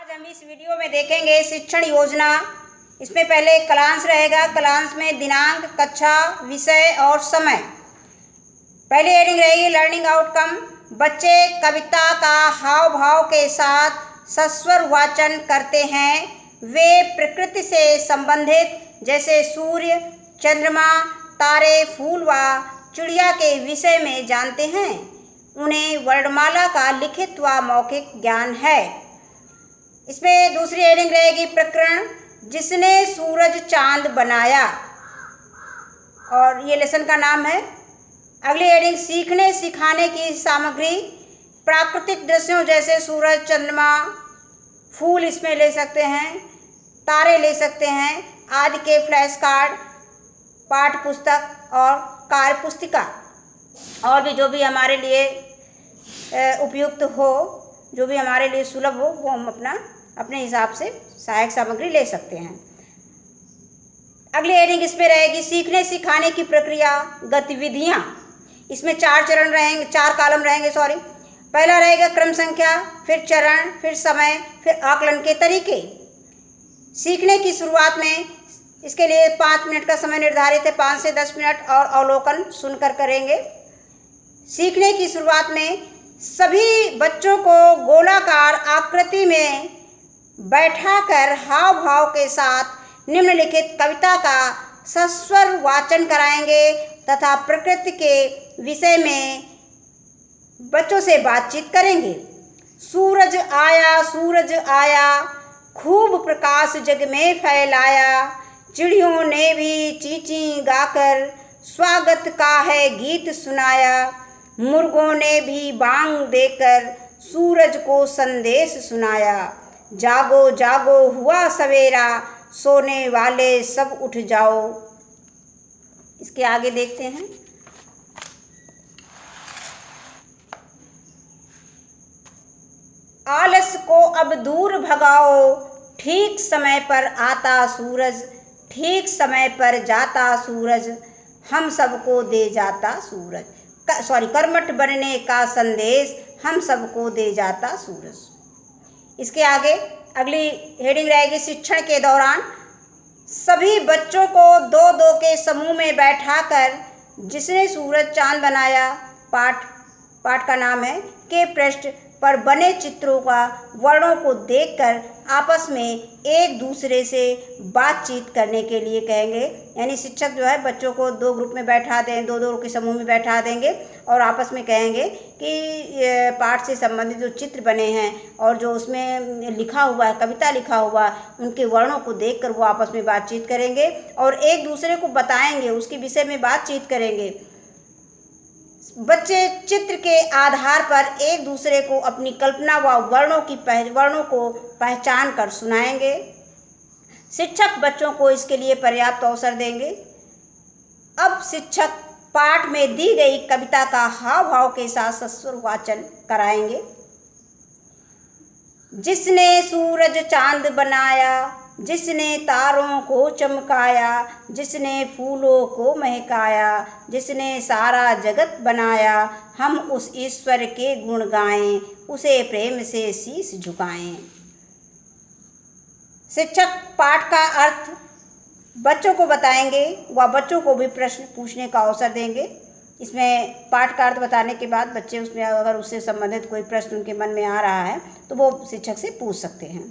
आज हम इस वीडियो में देखेंगे शिक्षण योजना। इसमें पहले कलांश रहेगा। कलांश में दिनांक, कक्षा, विषय और समय। पहली हेडिंग रहेगी लर्निंग आउटकम। बच्चे कविता का हाव भाव के साथ सस्वर वाचन करते हैं। वे प्रकृति से संबंधित जैसे सूर्य, चंद्रमा, तारे, फूल व चिड़िया के विषय में जानते हैं। उन्हें वर्णमाला का लिखित व मौखिक ज्ञान है। इसमें दूसरी हेडिंग रहेगी प्रकरण, जिसने सूरज चांद बनाया, और ये लेसन का नाम है। अगली हेडिंग सीखने सिखाने की सामग्री। प्राकृतिक दृश्यों जैसे सूरज, चंद्रमा, फूल इसमें ले सकते हैं, तारे ले सकते हैं आदि के फ्लैश कार्ड, पाठ पुस्तक और कार्य पुस्तिका और भी जो भी हमारे लिए उपयुक्त हो, जो भी हमारे लिए सुलभ हो, वो हम अपने हिसाब से सहायक सामग्री ले सकते हैं। अगली हेडिंग इसमें रहेगी सीखने सिखाने की प्रक्रिया, गतिविधियाँ। इसमें 4 चरण रहेंगे, 4 कॉलम रहेंगे। पहला रहेगा क्रम संख्या, फिर चरण, फिर समय, फिर आकलन के तरीके। सीखने की शुरुआत में इसके लिए 5 मिनट का समय निर्धारित है, 5 से 10 मिनट, और अवलोकन सुनकर करेंगे। सीखने की शुरुआत में सभी बच्चों को गोलाकार आकृति में बैठाकर हाव भाव के साथ निम्नलिखित कविता का सस्वर वाचन कराएंगे तथा प्रकृति के विषय में बच्चों से बातचीत करेंगे। सूरज आया, खूब प्रकाश जग में फैलाया। चिड़ियों ने भी चींची गाकर स्वागत का है गीत सुनाया। मुर्गों ने भी बांग देकर सूरज को संदेश सुनाया। जागो जागो हुआ सवेरा, सोने वाले सब उठ जाओ। इसके आगे देखते हैं। आलस को अब दूर भगाओ, ठीक समय पर आता सूरज, ठीक समय पर जाता सूरज, हम सबको दे जाता सूरज। कर्मठ बनने का संदेश हम सबको दे जाता सूरज। इसके आगे अगली हेडिंग रहेगी शिक्षण के दौरान। सभी बच्चों को 2-2 के समूह में बैठाकर जिसने सूरज चांद बनाया, पाठ का नाम है, के पृष्ठ पर बने चित्रों का वर्णों को देखकर आपस में एक दूसरे से बातचीत करने के लिए कहेंगे। यानी शिक्षक जो है बच्चों को 2 ग्रुप में बैठा दें, 2-2 के समूह में बैठा देंगे और आपस में कहेंगे कि पाठ से संबंधित जो चित्र बने हैं और जो उसमें लिखा हुआ है, कविता लिखा हुआ, उनके वर्णों को देखकर वो आपस में बातचीत करेंगे और एक दूसरे को बताएंगे, उसके विषय में बातचीत करेंगे। बच्चे चित्र के आधार पर एक दूसरे को अपनी कल्पना व वर्णों को पहचान कर सुनाएंगे। शिक्षक बच्चों को इसके लिए पर्याप्त अवसर देंगे। अब शिक्षक पाठ में दी गई कविता का हाव भाव के साथ सस्वर वाचन कराएंगे। जिसने सूरज चांद बनाया, जिसने तारों को चमकाया, जिसने फूलों को महकाया, जिसने सारा जगत बनाया, हम उस ईश्वर के गुण गाएं, उसे प्रेम से शीश झुकाएं। शिक्षक पाठ का अर्थ बच्चों को बताएंगे व बच्चों को भी प्रश्न पूछने का अवसर देंगे। इसमें पाठ का अर्थ बताने के बाद बच्चे उसमें अगर उससे संबंधित कोई प्रश्न उनके मन में आ रहा है तो वो शिक्षक से पूछ सकते हैं।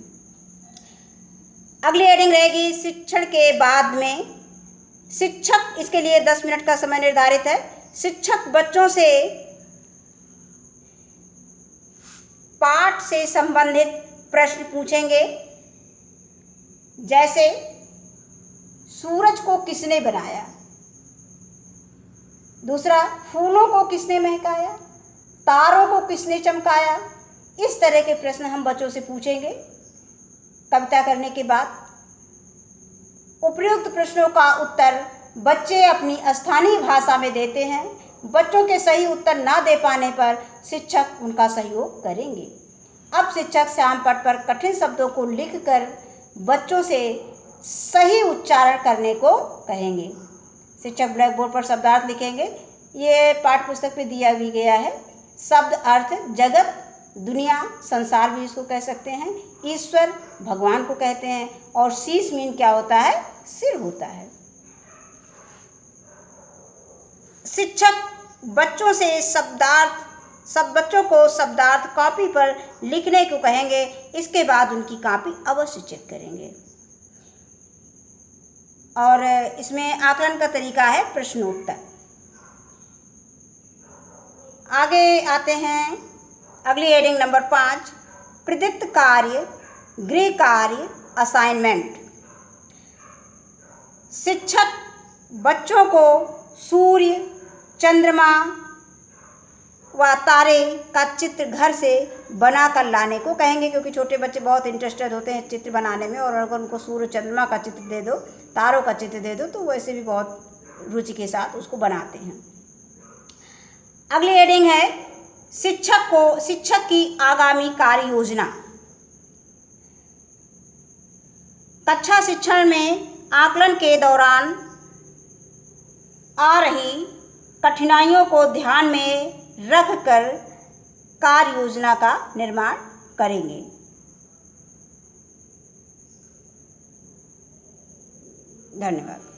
अगली हेडिंग रहेगी शिक्षण के बाद में। शिक्षक, इसके लिए 10 मिनट का समय निर्धारित है। शिक्षक बच्चों से पाठ से संबंधित प्रश्न पूछेंगे, जैसे सूरज को किसने बनाया, दूसरा फूलों को किसने महकाया, तारों को किसने चमकाया। इस तरह के प्रश्न हम बच्चों से पूछेंगे। कविता करने के बाद उपर्युक्त प्रश्नों का उत्तर बच्चे अपनी स्थानीय भाषा में देते हैं। बच्चों के सही उत्तर ना दे पाने पर शिक्षक उनका सहयोग करेंगे। अब शिक्षक श्याम पट पर कठिन शब्दों को लिखकर बच्चों से सही उच्चारण करने को कहेंगे। शिक्षक ब्लैक बोर्ड पर शब्दार्थ लिखेंगे। ये पाठ पुस्तक में दिया भी गया है। शब्द अर्थ जगत दुनिया, संसार भी इसको कह सकते हैं। ईश्वर भगवान को कहते हैं। और शीश मीन क्या होता है? सिर होता है। शिक्षक बच्चों से सब बच्चों को शब्दार्थ कॉपी पर लिखने को कहेंगे। इसके बाद उनकी कॉपी अवश्य चेक करेंगे। और इसमें आकलन का तरीका है प्रश्नोत्तर। आगे आते हैं अगली हेडिंग नंबर 5, प्रदत्त कार्य, गृह कार्य, असाइनमेंट। शिक्षक बच्चों को सूर्य, चंद्रमा व तारे का चित्र घर से बना कर लाने को कहेंगे, क्योंकि छोटे बच्चे बहुत इंटरेस्टेड होते हैं चित्र बनाने में। और अगर उनको सूर्य चंद्रमा का चित्र दे दो, तारों का चित्र दे दो, तो वैसे भी बहुत रुचि के साथ उसको बनाते हैं। अगली हेडिंग है शिक्षक की आगामी कार्य योजना। कक्षा शिक्षण में आकलन के दौरान आ रही कठिनाइयों को ध्यान में रखकर कार्य योजना का निर्माण करेंगे। धन्यवाद।